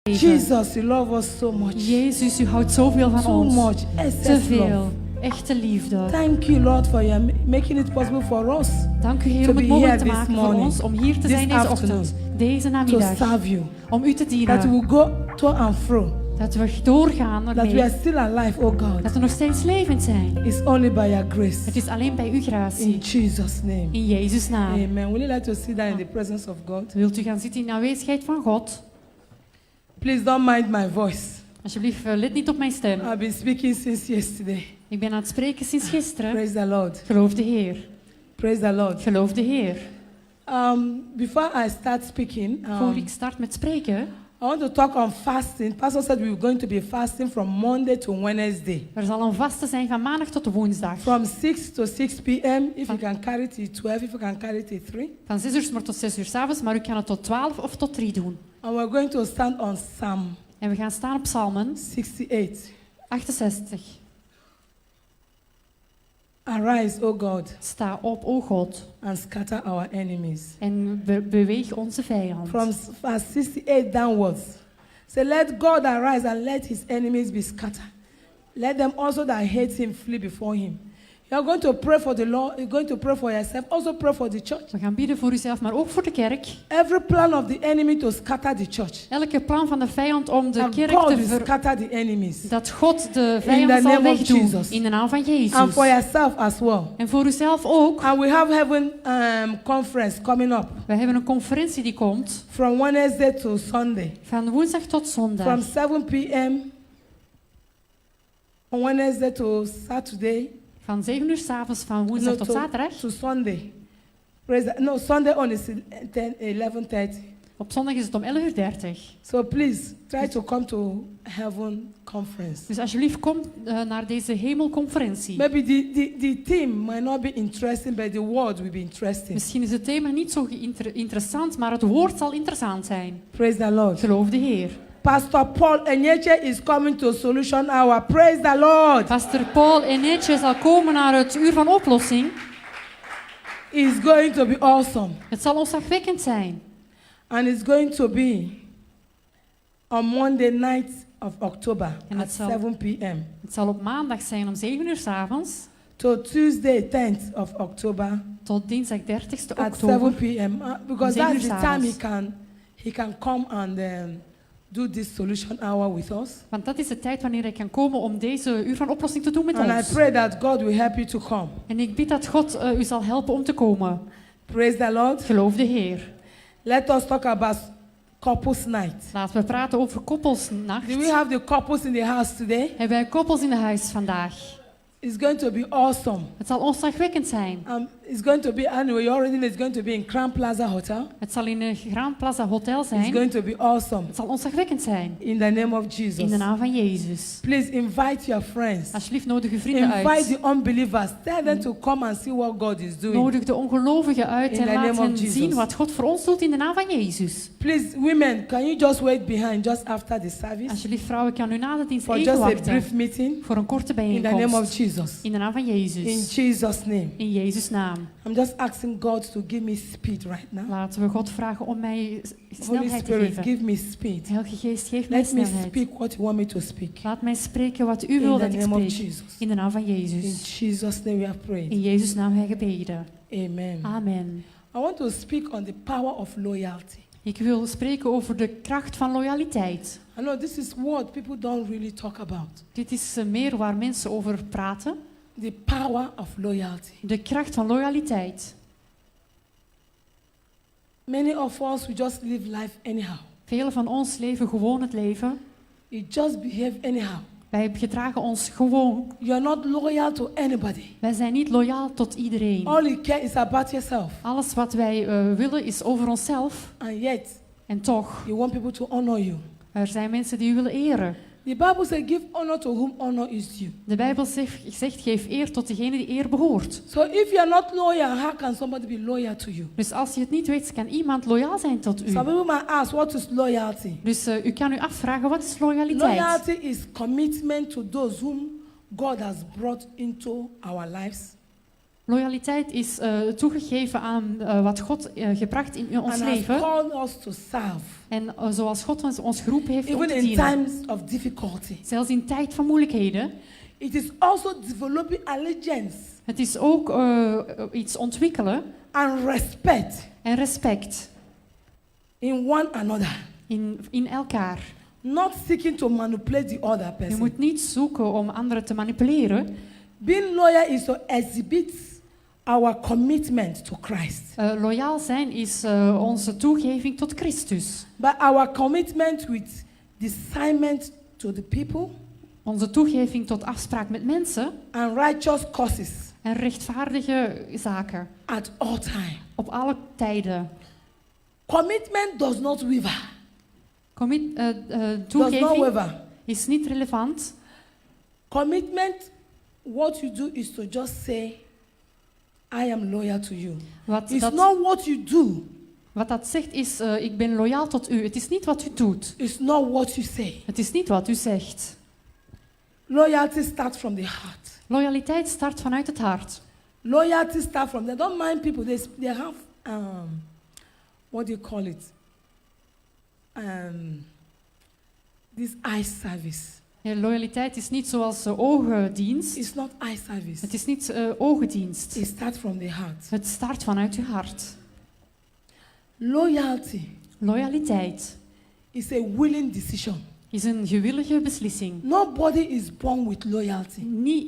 Jesus, you love us so much. Jezus, u houdt zoveel van Too ons. much. Te Excess veel. love. Echte liefde. Thank you, Lord, for your making it possible for us Dank u, Heer, to om be het mogelijk te here maken this voor morning, ons om hier te this zijn deze afternoon, ochtend, deze to namiddag, serve you. om u te That we dienen. will go to and fro. Dat we doorgaan That we ermee. are still alive, oh God. Dat we nog steeds levend zijn. It's only by your grace. Het is alleen bij uw gratie. In Jesus' name. In Jezus' naam. Amen. Would you like to sit down in the presence of God? Wilt u gaan zitten in de aanwezigheid van God? Please don't mind my voice. Alsjeblieft, let niet op mijn stem. I've been speaking since yesterday. Ik ben aan het spreken sinds gisteren. Praise the Lord. Geloof de Heer. Praise the Lord. Geloof de Heer. Before I start speaking, Voor ik start met spreken, I want to talk on fasting. Pastor said we were going to be fasting from Monday to Wednesday. er zal een vaste zijn van maandag tot de woensdag. From 6 to 6 p.m. If you can carry it till 12, if you can carry it till 3. Van 6 uur 's morgens tot 6 uur 's avonds, maar u kan het tot 12 of tot 3 doen. And we're going to stand on Psalm En we gaan staan op Psalmen 68. 68. Arise, O God, Sta op, o God, and scatter our enemies. en beweeg onze vijand. From verse 68 downwards. Say, let God arise and let his enemies be scattered. Let them also that hate him flee before him. You are going to pray for the Lord. You're going to pray for yourself. Also pray for the church. We gaan bidden voor uzelf, maar ook voor de kerk. Every plan of the enemy to scatter the church. Elke plan van de vijand om de And kerk God te will scatter the enemies. dat God de the vijand zal name of wegdoen. Jesus. In de naam van Jezus. And for yourself as well. En voor uzelf ook. And we have heaven conference coming up. We hebben een conferentie die komt. From Wednesday to Sunday. Van woensdag tot zondag. From 7 p.m. on Wednesday to Saturday. Van 7 uur 's avonds van woensdag tot zaterdag. To Sunday. Sunday on is 11:30. Op zondag is het om 11:30. So please try to come to heaven conference. Dus alsjeblieft kom naar deze hemelconferentie. Maybe the theme might not be interesting, but the word will be interesting. Misschien is het thema niet zo interessant, maar het woord zal interessant zijn. Praise the Lord. Geloof de Heer. Pastor Paul Enyeche is coming to Solution Hour. Praise the Lord. Pastor Paul Enyeche zal komen naar het uur van oplossing. It's going to be awesome. Het zal ontzagwekkend zijn. And it's going to be on Monday night of October at 7 p.m. Het zal op maandag zijn om 7 uur 's avonds. To Tuesday 10th of October. Tot dinsdag 30ste at oktober. 7 p.m. Because that's the time he can come and do this solution hour with us. Want dat is de tijd wanneer hij kan komen om deze uur van oplossing te doen met And ons. I pray that God will help you to come. En ik bid dat God u zal helpen om te komen. Praise the Lord. Geloof de Heer. Let us talk about couples night. Laten we praten over koppelsnacht. Do we have the couples in the house today? Hebben wij koppels in de huis vandaag? It's going to be awesome. Het zal ontzagwekkend zijn. It's going to be, anyway, you already know it's going to be in Crown Plaza Hotel. Het zal in een Grand Plaza Hotel zijn. It's going to be awesome. Het zal ontzagwekkend zijn. In the name of Jesus. In de naam van Jezus. Please invite your friends. Alsjeblieft nodig uw vrienden uit. Invite the unbelievers. Tell them to come and see what God is doing. Nodig de ongelovigen uit In en the laat name hen of Jesus. zien wat God voor ons doet in de naam van Jezus. Please, women, can you just wait behind just after the service? Alsjeblieft vrouwen, kan u na de dienst For even just a wachten. brief meeting. Voor een korte In the name of bijeenkomst. Jesus. In de naam van In Jezus. Jesus' name. In Jezus' naam. I'm just asking God to give me speed right now. Laten we God vragen om mij Holy snelheid te Spirit, geven. give me speed. Heilige Geest, geef mij Let me snelheid. speak what you want me to speak. Laat mij spreken wat u In wil the dat ik name of spreek. Jesus. In de naam van In Jezus. Jesus' name we have prayed. In Jezus' naam wij gebeden. Amen. Amen. I want to speak on the power of loyalty. Ik wil spreken over de kracht van loyaliteit. I know this is what people don't really talk about. Dit is meer waar mensen over praten. The power of loyalty. De kracht van loyaliteit. Many of us, we just live life anyhow. Velen van ons leven gewoon het leven. You just behave anyhow. Wij gedragen ons gewoon. You are not loyal to anybody. Wij zijn niet loyaal tot iedereen. All you care is about yourself. Alles wat wij willen is over onszelf. And yet, En toch, you want people to honor you. er zijn mensen die u willen eren. The Bible says, give honor to whom honor is due. De Bijbel zegt, geef eer tot degene die eer behoort. So if you are not loyal, how can somebody be loyal to you? Dus als je het niet weet, kan iemand loyaal zijn tot u. Some people might ask, what is loyalty? Dus u kan u afvragen, wat is loyaliteit? Loyalty is commitment to those whom God has brought into our lives. Loyaliteit is toegegeven aan wat God gebracht in ons and has leven. called us to serve, En zoals God ons geroepen heeft om even te in dienen. times of difficulty. Zelfs in tijd van moeilijkheden. It is also developing allegiance Het is ook iets ontwikkelen and respect en respect in one another, in elkaar. not seeking to manipulate the other Je person. moet niet zoeken om anderen te manipuleren. Being loyal is to exhibit our commitment to Christ, Loyaal zijn is onze toegeving tot Christus. but our commitment with discernment to the people Onze toegeving tot afspraak met mensen and righteous causes en rechtvaardige zaken. at all time. Op alle tijden. Commitment does not waver. Does not Toegeving waver. is niet relevant. Commitment, what you do is to just say, I am loyal to you. It's not what you do. Wat dat zegt is, ik ben loyaal tot u. Het is niet wat u doet. It's not what you say. Het is niet wat u zegt. Loyalty starts from the heart. Loyaliteit start vanuit het hart. Loyalty starts from, they don't mind people. They have, what do you call it? This eye service. Ja, loyaliteit is niet zoals ogendienst. It's not eye service. Het is niet ogendienst. It starts from the heart. Het start vanuit uw hart. Loyalty Loyaliteit is a willing decision. is een gewillige beslissing. Nobody is born with loyalty.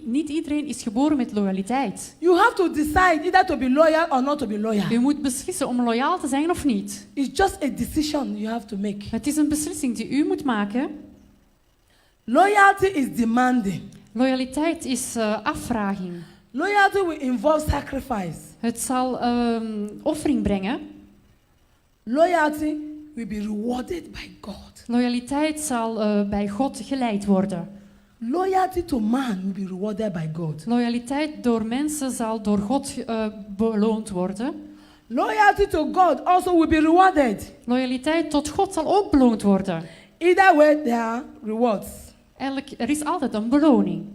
Niet iedereen is geboren met loyaliteit. You have to decide either to be loyal or not to be loyal. Je moet beslissen om loyaal te zijn of niet. It's just a decision you have to make. Het is een beslissing die u moet maken. Loyalty is demanding. Loyaliteit is afvraging. Loyalty will involve sacrifice. Het zal offering brengen. Loyalty will be rewarded by God. Loyaliteit zal bij God geleid worden. Loyalty to man will be rewarded by God. Loyaliteit door mensen zal door God beloond worden. Loyalty to God also will be rewarded. Loyaliteit tot God zal ook beloond worden. Either way, there are rewards. Er is altijd een beloning.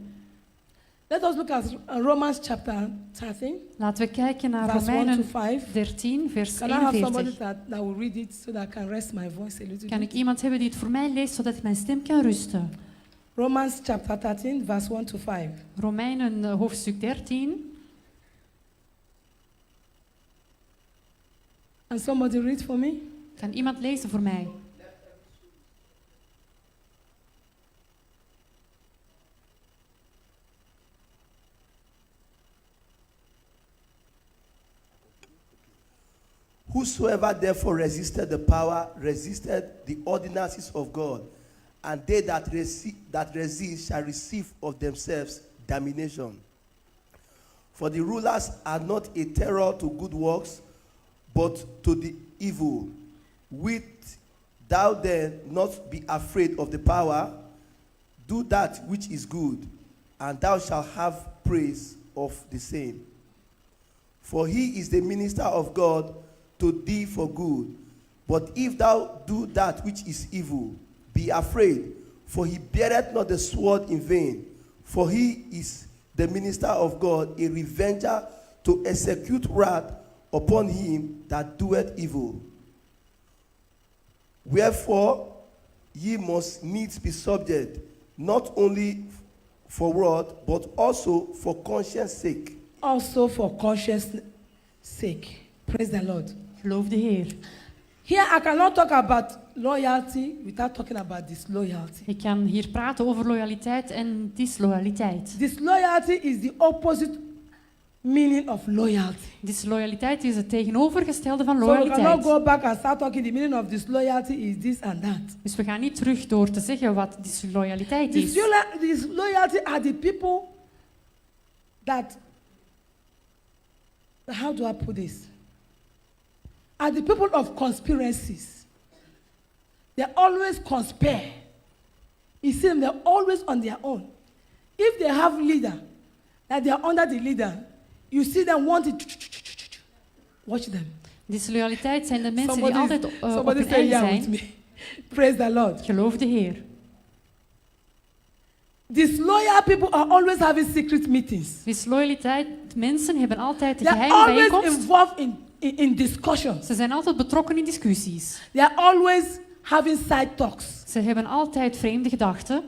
Let us look at Romans chapter 13, Laten we kijken naar verse 1 to Romeinen 5. 13, vers Can I have somebody 41. that will read it so that I can rest my voice a little Kan bit? ik iemand hebben die het voor mij leest, zodat mijn stem kan rusten? Romans chapter 13, verse 1 to 5. Romeinen hoofdstuk 13. And somebody read for me? Kan iemand lezen voor mij? Whosoever therefore resisted the power resisted the ordinances of God, and they that resist shall receive of themselves damnation. For the rulers are not a terror to good works, but to the evil. Wilt thou then not be afraid of the power? Do that which is good, and thou shalt have praise of the same. For he is the minister of God to thee for good. But if thou do that which is evil, be afraid, for he beareth not the sword in vain. For he is the minister of God, a revenger to execute wrath upon him that doeth evil. Wherefore ye must needs be subject, not only for word, but also for conscience sake. Also for conscience sake. Praise the Lord. Geloof de Heer. Here I cannot talk about loyalty without talking about disloyalty. Ik kan hier praten over loyaliteit en disloyaliteit. Disloyalty is the opposite meaning of loyalty. Disloyaliteit is het tegenovergestelde van So we cannot loyaliteit. go back and start talking the meaning of disloyalty is this and that. Dus we gaan niet terug door te zeggen wat disloyaliteit is. Disloyalty are the people that, how do I put this? Are the people of conspiracies. They always conspire. You see them, they're always on their own. If they have leader, that they are under the leader, you see them wanting to watch them. Disloyaliteit zijn de mensen die altijd op somebody hun say eigen yeah with zijn. me. Praise the Lord. Geloof de Heer. Disloyal people are always having secret meetings. Disloyaliteit, mensen hebben altijd de They are geheime always bijeenkomst. involved in discussions. Ze zijn altijd betrokken in discussies. They are always having side talks. Ze hebben altijd vreemde gedachten.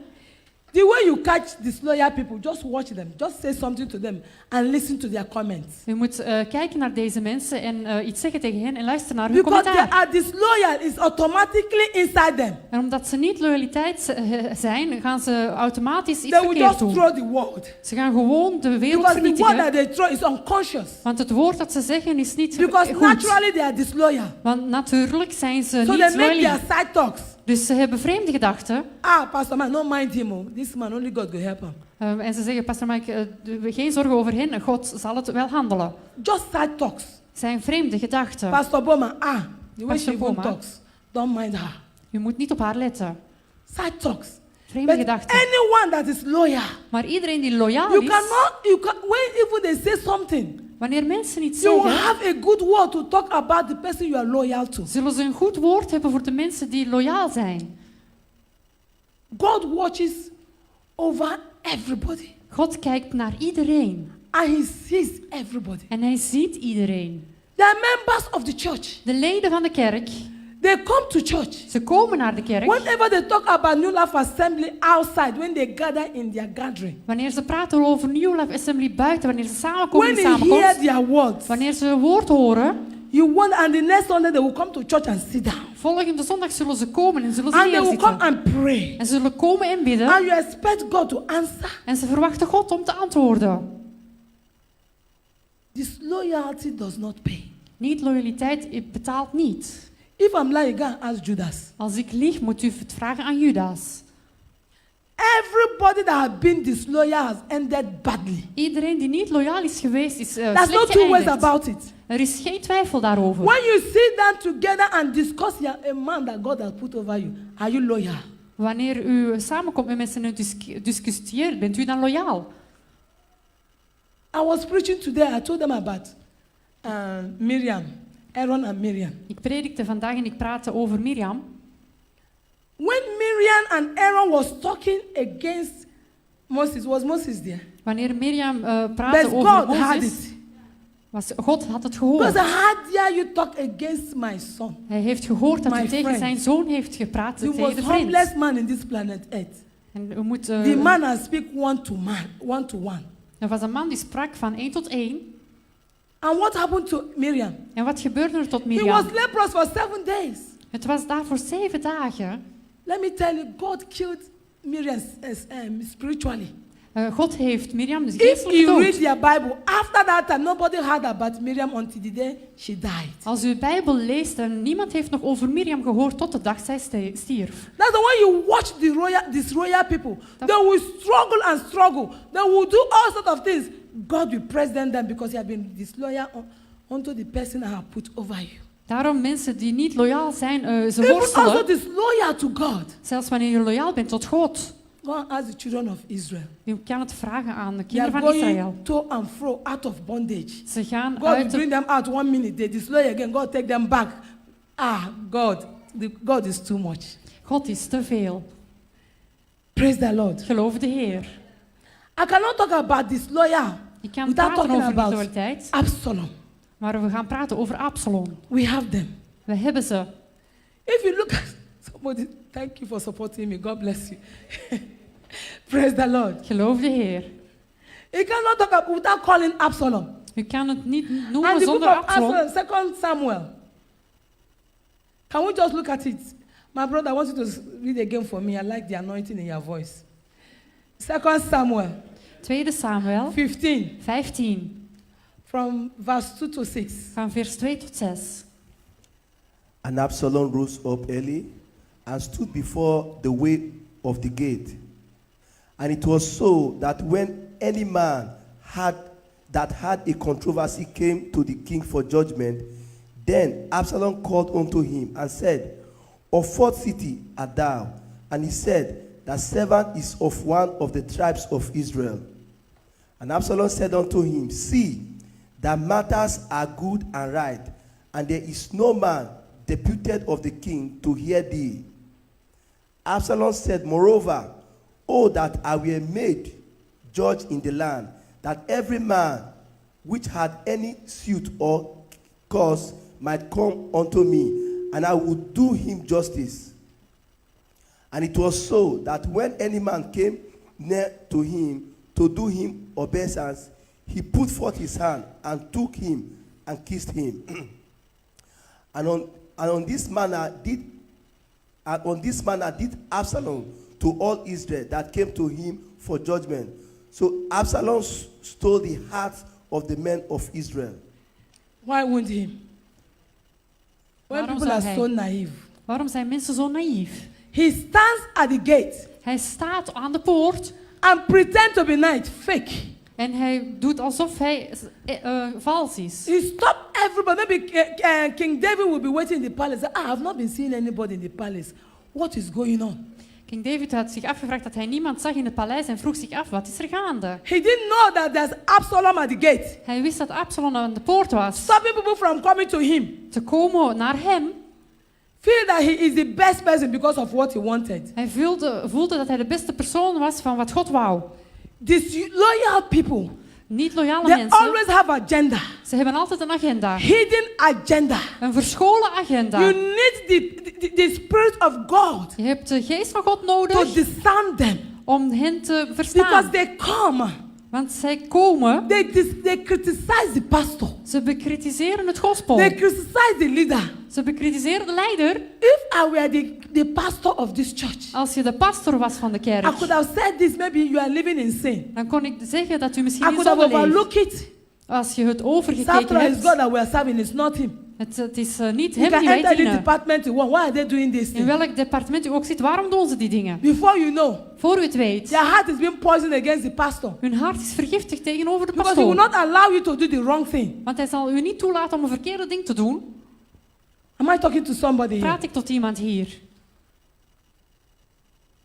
The way you catch disloyal people, just watch them. Just say something to them and listen to their comments. Je moet kijken naar deze mensen en iets zeggen tegen hen en luisteren naar hun Because they commentaar. are disloyal, it's automatically inside them. En omdat ze niet loyaliteit zijn, gaan ze automatisch iets They will verkeerd just doen. throw the word. Ze gaan gewoon de wereld Because the word that vernietigen. they throw is unconscious. Want het woord dat ze zeggen is niet Because goed. naturally they are disloyal. Want natuurlijk zijn ze So niet they make their loyaal. side talks. Dus ze hebben vreemde gedachten. Pastor man, don't mind him. Oh. This man, only God will help him. En ze zeggen, pastor Mike, geen zorgen over hen. God zal het wel handelen. Just side talks. Het zijn vreemde gedachten. Pastor Boma, the way Pastor she even Boma. talks, don't mind her. Je moet niet op haar letten. Side talks. Vreemde But gedachten. anyone that is loyal, Maar iedereen die loyaal you is, cannot, when even they say something, wanneer mensen iets you will zeggen, have a good word to talk about the person you are loyal to. zullen ze een goed woord hebben voor de mensen die loyaal zijn. God watches over everybody. God kijkt naar iedereen. And he sees everybody. En hij ziet iedereen. They are members of the church. De leden van de kerk, They come to church. ze komen naar de kerk. Whenever they talk about New Life Assembly outside, when they gather in their gathering, Wanneer ze praten over New Life Assembly buiten, wanneer ze samenkomen in when de you hear samenkomst, their words, wanneer ze een woord horen, you want, and the next Sunday they will come to church and sit down. volgende zondag zullen ze komen en zullen ze And they will come neerzitten. and pray. En ze zullen komen en bidden. And you expect God to answer. En ze verwachten God om te antwoorden. Disloyalty does not pay. Niet-loyaliteit betaalt niet. If I'm lying, go and ask Judas. Als ik lieg, moet u het vragen aan Judas. Everybody that has been disloyal has ended badly. Iedereen die niet loyaal is geweest, is There's no slecht two ways geëindigd. about it. Er is geen twijfel daarover. When you sit down together and discuss a man that God has put over you, are you loyal? Wanneer u samenkomt met mensen en discussieert, bent u dan loyaal? I was preaching today. I told them about Miriam, Aaron and Miriam. Ik predikte vandaag en ik praatte over Miriam. When Miriam and Aaron was talking against Moses, was Moses there? Wanneer Miriam praatte But over God had Mozes, it. God had het Because gehoord. how dare you talk against my son? Hij heeft gehoord dat My u tegen friend. zijn zoon heeft gepraat, The tegen most de vriend. humblest man in this planet Earth. En u moet, The man that speak one to one. er was een man die sprak van 1 tot 1. And what happened to Miriam? En wat gebeurde er tot He Miriam? was leprous for 7 days. Het was daar voor 7 dagen. Let me tell you, God killed Miriam spiritually. God heeft Miriam dus If geestelijk you read gedood. their Bible, after that time, nobody heard about Miriam until the day she died. Als u de Bijbel leest, en niemand heeft nog over Miriam gehoord tot de dag zij stierf. That's the way you watch these royal people. They will struggle and struggle. They will do all sorts of things. God will present them because you have been disloyal unto the person I have put over you. Daarom mensen die niet loyaal zijn, ze Even also worstelen. disloyal to God. Zelfs wanneer je loyaal bent tot God. Go and ask the children of Israel. Je kan het vragen aan de They are kinderen van Israël. going to and fro out of bondage. Ze gaan God will uit bring them out 1 minute. They disloyal again. God take them back. God is too much. God is te veel. Praise the Lord. Geloof de Heer. I cannot talk about disloyal Je kan without praten talking over about loyaliteit, Absalom. maar we gaan praten over Absalom. We have them. We hebben ze. If you look at somebody, thank you for supporting me. God bless you. Praise the Lord. Geloof de Heer. You cannot talk about without calling Absalom. U kan het niet And noemen the book zonder of Absalom. Absalom, 2 Samuel. Can we just look at it? My brother, I want you to read again for me. I like the anointing in your voice. 2 Samuel 2 Samuel 15, 15, from verse 2 to 6. van vers 2 tot 6. And Absalom rose up early and stood before the way of the gate. And it was so that when any man had a controversy came to the king for judgment, then Absalom called unto him and said, Of what city art thou? And he said, That servant is of one of the tribes of Israel. And Absalom said unto him, See, that matters are good and right, and there is no man deputed of the king to hear thee. Absalom said, Moreover, Oh, that I were made judge in the land, that every man which had any suit or cause might come unto me, and I would do him justice. And it was so that when any man came near to him to do him obeisance, he put forth his hand and took him and kissed him. And on this manner did Absalom to all Israel that came to him for judgment. So Absalom stole the hearts of the men of Israel. Why wound him? When Waarom people are zou so hij- naive. Waarom zijn mensen zo naïef? He stands at the gate Hij staat aan de poort and pretend to be nice, fake. en hij doet alsof hij vals is. He stopped everybody. Maybe King David will be waiting in the palace. I have not been seeing anybody in the palace. What is going on? King David had zich afgevraagd dat hij niemand zag in het paleis en vroeg zich af, wat is er gaande? He didn't know that there's Absalom at the gate, Hij wist dat Absalom aan de poort was. stopping people from coming to him. Te komen naar hem. Feel that he is the best person because of what he wanted. Hij voelde dat hij de beste persoon was van wat God wou. Disloyal people, Niet loyale they mensen. always have agenda, Ze hebben altijd een agenda. hidden agenda. Een verscholen agenda. You need the Spirit of God Je hebt de geest van God to nodig discern them, om hen te because verstaan. they come, Want zij komen, they criticize the pastor, ze bekritiseren het gospel. they criticize the leader. Ze bekritiseren de leider. If I were the pastor of this church, Als je de pastor was van de I kerk, could have said this, maybe you are living in sin. dan kon ik zeggen dat u misschien I in could have zonde leeft. overlooked it. Als je het After overgekeken all, it's God hebt, that we are serving, it's not him. het is niet You hem can die wij enter the dienen. department you want. Why are they doing this In thing? welk departement u ook zit, waarom doen ze die dingen? Before you know, Voor u het weet, their heart is being poisoned against the pastor. hun hart is vergiftigd tegenover de Because he will pastoor. not allow you to do the wrong thing. Want hij zal u niet toelaten om een verkeerde ding te doen. Am I talking to somebody here? Praat ik tot iemand hier?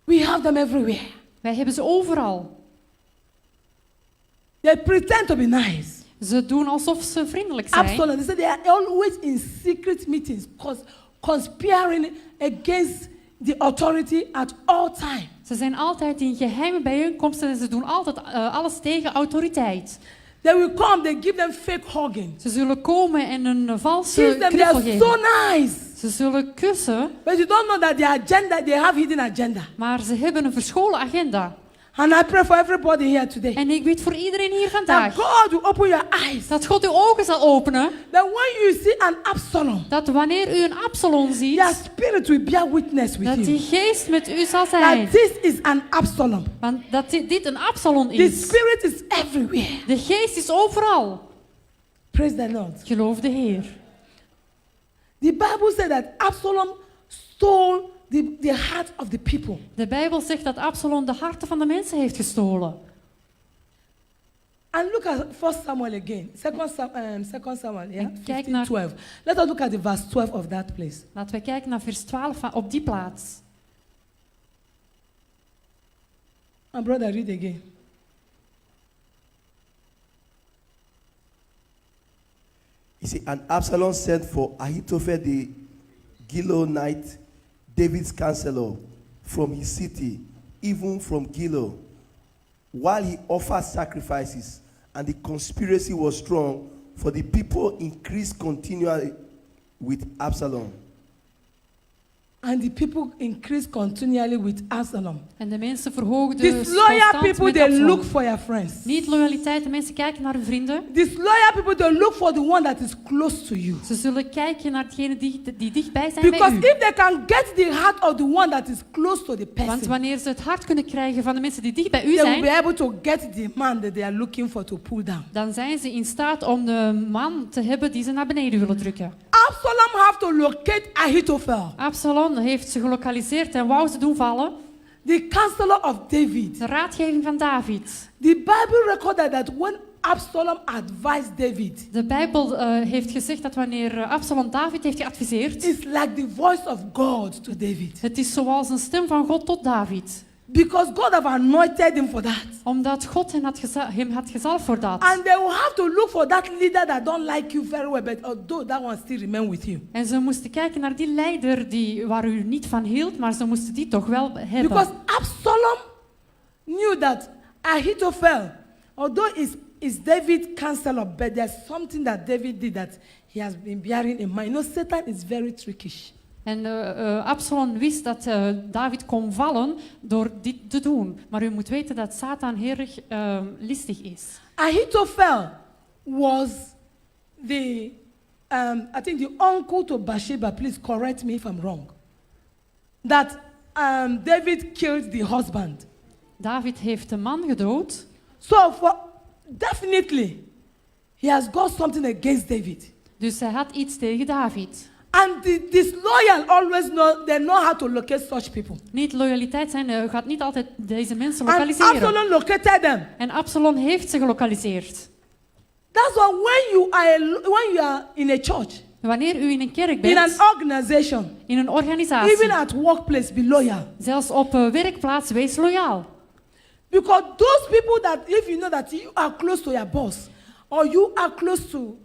We have them everywhere. Wij hebben ze overal. They pretend to be nice. Ze doen alsof ze vriendelijk zijn. Absolutely. They say they are always in secret meetings, conspiring against the authority at all times. Ze zijn altijd in geheime bijeenkomsten en ze doen altijd alles tegen autoriteit. They will come, they give them fake hugging. Ze zullen komen en een valse Kiss them, they knuffel are geven. so nice. Ze zullen kussen, But you don't know that their agenda, they have hidden agenda. maar ze hebben een verscholen agenda. And I pray for everybody here today. En ik bid voor iedereen hier That vandaag God will open your eyes. dat God uw ogen zal openen. That when you see an Absalom, Dat wanneer u een Absalom ziet, their spirit will bear witness with dat die you. geest met u zal zijn. That this is an Absalom. Want dat dit een Absalom The is. spirit is everywhere. De geest is overal. Praise the Lord. Geloof de Heer. The Bible said that Absalom stole the heart of the people. De Bijbel zegt dat Absalom de harten van de mensen heeft gestolen. And look at 1 Samuel again. 2 Samuel, yeah? En kijk 15, naar- 12. Let us look at the verse 12 of that place. Laten we kijken naar vers 12 op die plaats. And brother, read again. He said, and Absalom sent for Ahithophel the Gilonite, David's counselor, from his city, even from Gilo, while he offered sacrifices, and the conspiracy was strong, for the people increased continually with Absalom. And the people increased continually with Absalom. En de mensen verhoogden Disloyal constant people, met they Absalom. look for your friends. Niet loyaliteit, de mensen kijken naar hun vrienden. Disloyal people, they look for the one that is close to you. Ze zullen kijken naar degene die dichtbij zijn Because bij u. if they can get the heart of the one that is close to the Want person, wanneer ze het hart kunnen krijgen van de mensen die dicht bij u they will be zijn, able to get the man that they are looking for to pull down. dan zijn ze in staat om de man te hebben die ze naar beneden willen drukken. Absalom have to locate Ahithophel, Absalom heeft ze gelokaliseerd en wou ze doen vallen. the counselor of David. De raadgeving van David. The Bible recorded that when Absalom advised David, De Bijbel heeft gezegd dat wanneer Absalom David heeft geadviseerd, it's like the voice of God to David. het is zoals een stem van God tot David. Because God have anointed him for that. Omdat God hem had gezalfd voor dat. And they will have to look for that leader that don't like you very well, but although that one still remain with you. En ze moesten kijken naar die leider waar u niet van hield, maar ze moesten die toch wel hebben. Because Absalom knew that Ahithophel, although is David's counselor, but there's something that David did that he has been bearing in mind. You know, Satan is very trickish. En Absalom wist dat David kon vallen door dit te doen. Maar u moet weten dat Satan heel erg listig is. Ahithophel was I think the uncle to Bathsheba. Please correct me if I'm wrong. That David killed the husband. David heeft de man gedood. So definitely, he has got something against David. Dus hij had iets tegen David. And the disloyal always know how to locate such people. Niet loyaliteit zijn, gaat niet altijd deze mensen And lokaliseren. Absalom located them. En Absalom heeft ze gelokaliseerd. That's why when you are in a church, Wanneer u in een kerk in an bent, organization, in een organisatie, even at workplace, be loyal. zelfs op werkplaats, wees loyaal. Because those people that, if you know that you are close to your boss, or you are close to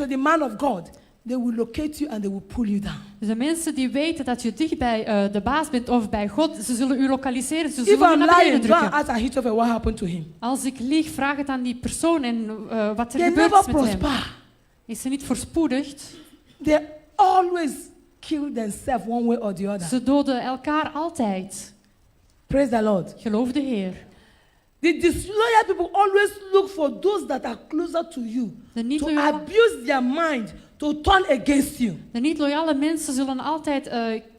the man of God, they will locate you and they will pull you down. Dus de mensen die weten dat je dicht bij de baas bent of bij God, ze zullen u lokaliseren, ze If zullen u I'm naar beneden lying, go and drukken. ask Ahithophel what happened to him. Als ik lieg, vraag het aan die persoon en wat er They gebeurd never is met hem. prosper. Is ze niet voorspoedigd? They always kill themselves one way or the other. Ze doden elkaar altijd. Praise the Lord. Geloof de Heer. The disloyal people always look for those that are closer to you De to niet-loyale abuse their mind, to turn against you. de niet-loyale mensen zullen altijd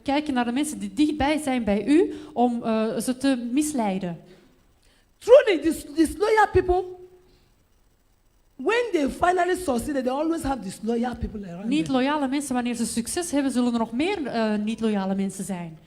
kijken naar de mensen die dichtbij zijn bij u om ze te misleiden. Truly, disloyal people, when they finally succeeded, they always have disloyal people around them. Niet-loyale mensen, wanneer ze succes hebben, zullen er nog meer niet-loyale mensen zijn.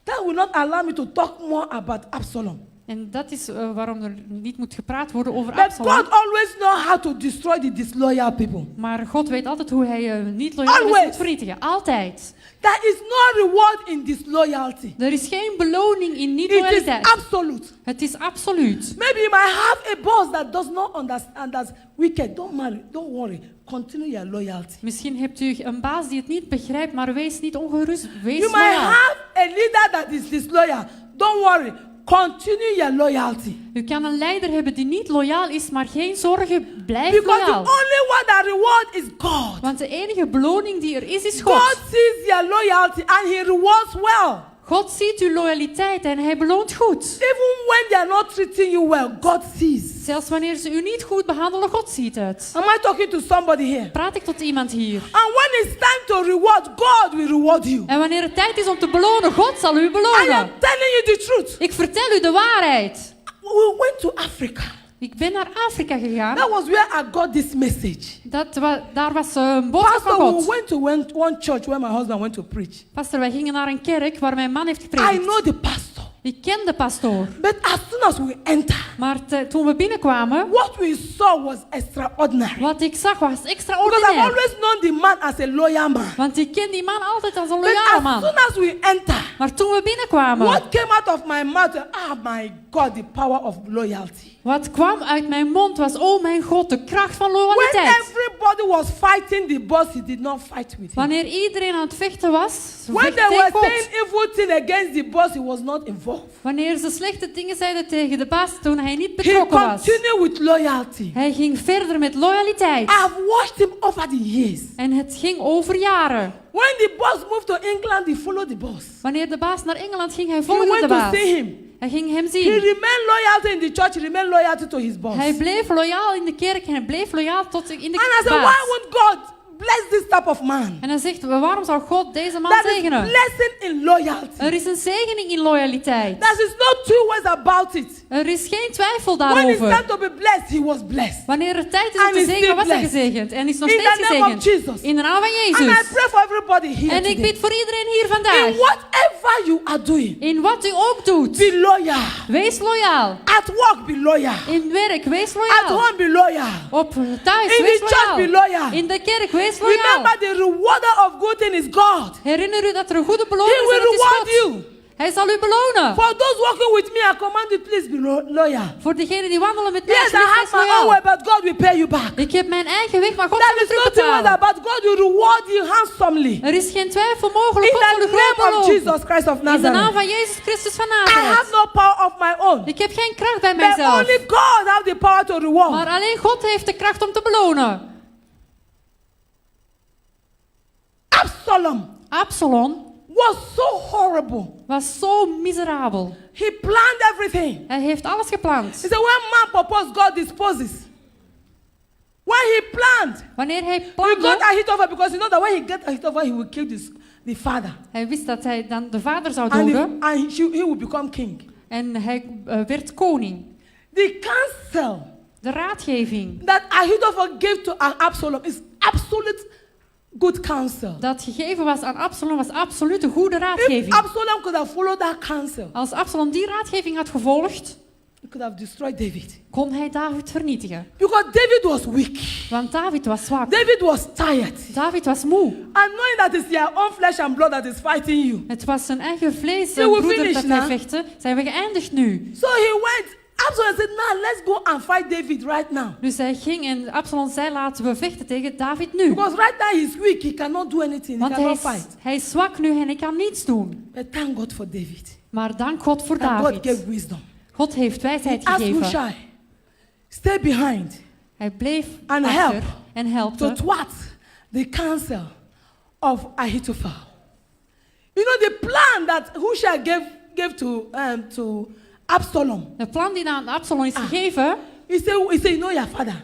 That will not allow me to talk more about Absalom. En dat is waarom er niet moet gepraat worden over But Absalom. God always knows how to destroy the disloyal people. Maar God weet altijd hoe hij niet-loyale mensen Always. moet vernietigen. Altijd. There is no reward in disloyalty. Er is geen beloning in It is niet-loyaliteit. absolute. Het is absoluut. Maybe you might have a boss that does not understand that's wicked. Don't worry. Continue your loyalty. Misschien hebt u een baas die het niet begrijpt, maar wees niet ongerust. Wees You might loyaal. have a leader that is disloyal. Don't worry. Continue your loyalty. U kan een leider hebben die niet loyaal is, maar geen zorgen, blijf Because the loyaal. only one that reward is God. Want de enige beloning die er is God God. sees your loyalty and he rewards well. God ziet uw loyaliteit en hij beloont goed. Even when they are not treating you well, God sees. Zelfs wanneer ze u niet goed behandelen, God ziet het. Am I talking to somebody here? Praat ik tot iemand hier. And when it's time to reward, God will reward you. En wanneer het tijd is om te belonen, God zal u I am belonen. telling you the truth. Ik vertel u de waarheid. We went to Africa. Ik ben naar Afrika gegaan. That was where I got this message. Daar was een boodschap van Pastor, we God. went to one church where my husband went to preach. Pastor, wij gingen naar een kerk waar mijn man heeft I gepredikt. know the pastor. Ik ken de pastoor. But as soon as we enter, Maar toen we binnenkwamen, what we saw was extraordinary. wat ik zag was Because I've extraordinair. always known the man as a loyal man. Want ik ken die man altijd als een But loyale as man. soon as we enter, Maar toen we binnenkwamen, what came out of my mouth? My God, the power of loyalty. wat kwam uit mijn mond was, oh mijn God, de kracht van When loyaliteit. everybody was fighting the boss, he did not fight with him. Wanneer iedereen aan het vechten was, ze When vecht they were tegen saying God. evil thing against the boss, he was not involved. Wanneer ze slechte dingen zeiden tegen de baas, toen hij niet He betrokken was. continued with loyalty. Hij ging verder met loyaliteit. I've watched him over the years. En het ging over jaren. When the boss moved to England, he followed the boss. Wanneer de baas naar Engeland ging, hij He volgde de went to baas. see him. Hij ging hem He zien. remained loyal in the church. He remained loyal to his boss. Hij bleef loyaal in de kerk en hij bleef loyaal tot in de And I said, why baas. would God bless this type of man? En hij zegt, waarom zou God deze man That is zegenen? blessing in loyalty. Er is een zegening in loyaliteit. There is no two ways about it. Er is geen twijfel When it's time daarover. to be blessed, he was blessed. Wanneer het tijd is om And te he's zegenen, still was hij blessed. gezegend. En is nog In steeds the name of gezegend. Jesus. In de naam van And I Jezus. pray for everybody here En ik today. bid voor iedereen hier In vandaag. whatever you are doing, In wat u ook doet. be loyal. Wees loyaal. At work, be loyal. In werk, wees At loyaal. home, be loyal. Op thuis, In wees the church, be loyaal. loyal. In de kerk, wees loyaal. Remember, the rewarder of good thing is God. Herinner u dat er een goede He beloning is will en het is reward God. you. Hij zal u belonen. For those walking with me, I command you, please be loyal. Voor degenen die wandelen met mij, Yes, I have my own loyaal. way, but God will pay you back. Ik heb mijn eigen weg, maar God There zal u is nothing wrong terugbetalen. about God will reward you handsomely. Er is geen twijfel mogelijk. In God zal the u groot name of belonen. Jesus Christ of In de naam Nazareth. van Jezus Christus van I have Nazareth. no power of my own. Ik heb geen kracht bij But mijzelf. only God have the power to reward. Maar alleen God heeft de kracht om te belonen. Absalom Absalom was so horrible. was zo miserabel. He planned everything. Hij heeft alles gepland. He said, when man proposes, God disposes. When he planned, Wanneer hij he got plande, Ahithophel because you know that when he get Ahithophel, he will kill the father. hij wist dat hij dan de vader zou And, doden. he will become king. En hij werd koning. The counsel De raadgeving that Ahithophel gave to Absalom is absolute good counsel. dat gegeven was aan Absalom was absoluut een goede If raadgeving. Absalom could have followed that counsel, Als Absalom die raadgeving had gevolgd, he could have destroyed David. kon hij David vernietigen. Because David was weak. Want David was zwak. David was tired. David was moe. And knowing that it's your own flesh and blood that is fighting you. Het was zijn eigen vlees They en will broeder finish dat hij now. vechtte. Zijn we geëindigd nu? So he went. Absalom said, now let's go and fight David right now. Dus hij ging en Absalom zei, laten we vechten tegen David nu. Because right now he's weak. He cannot do anything. He Want cannot fight. hij is zwak nu en hij kan niets doen. But thank God for David. Maar dank God voor And God David. gave wisdom. God heeft He wijsheid asked gegeven. Hushai, stay behind Hij bleef And achter help. en to helpte thwart the counsel of Ahithophel. You know the plan that Hushai gave to Absalom. de plan die aan Absalom is gegeven. He said, you know your father.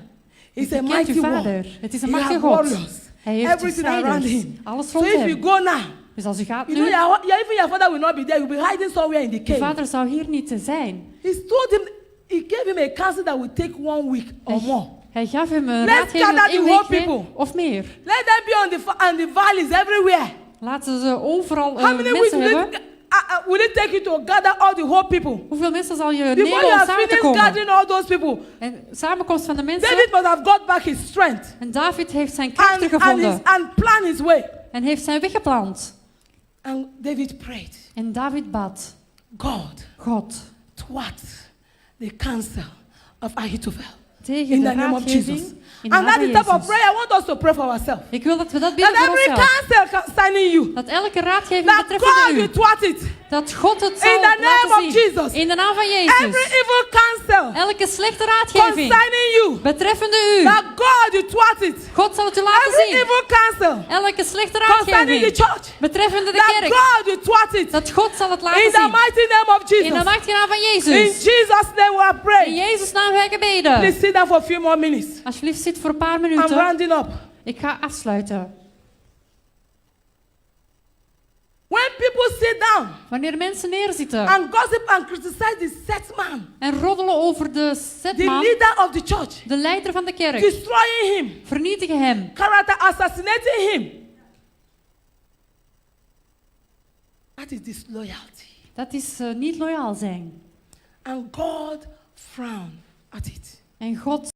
He's a Je kent mighty uw warrior. vader. Het is een He machtige has God. warriors. Hij heeft Everything around strijders. him. Alles So rond if you hem. go now, Dus als u gaat you know nu, even your father will not be there. You'll be hiding somewhere in the uw cave. vader zou hier niet te zijn. He gave him a counsel that will take 1 week or more. Hij gaf hem een Let's raadgeving gather dat the 1 whole week people. of meer. Let them be on the valleys everywhere. Laten ze overal How many weeks mensen will hebben. will it take you to gather all the whole people? Hoeveel mensen zal je Before nemen you om have samen te finished komen? gathering all those people, En samenkomst van de mensen. David must have got back his strength En David heeft zijn krachten and gevonden. plan his way. En heeft zijn weg gepland. And David prayed, En David bad. God, God, thwart the counsel of Ahithophel tegen in de the name of Jesus. raadgeving in de And naam that is van the type of Jezus. prayer I want us to pray for ourselves. Ik wil dat we dat That bidden voor every onszelf. counsel concerning you, Dat elke raadgeving that God betreffende will u, thwart it. dat God het In zal the name of laten zien. Jesus. In de naam van Every Jezus. evil counsel Elke slechte raadgeving concerning you, betreffende u, that God will thwart it. God zal het u laten Every zien. evil counsel Elke slechte concerning the raadgeving church, betreffende de that kerk, God will thwart it. dat God zal het In laten the zien. mighty name of In de Jesus. machtige naam van In Jezus. Jesus' name we are In praying. Jezus' naam wij gebeden. Please sit down for a few more minutes. Alsjeblieft, zit voor een paar I'm minuten. rounding up. Ik ga afsluiten. When people sit down Wanneer mensen neerzitten and gossip and criticize the set man, en roddelen over de the zetman, leader of the church, de leider van de kerk, destroying him, vernietigen hem, character assassinating him, that is disloyalty. dat is niet loyaal zijn. And God frown at it. En God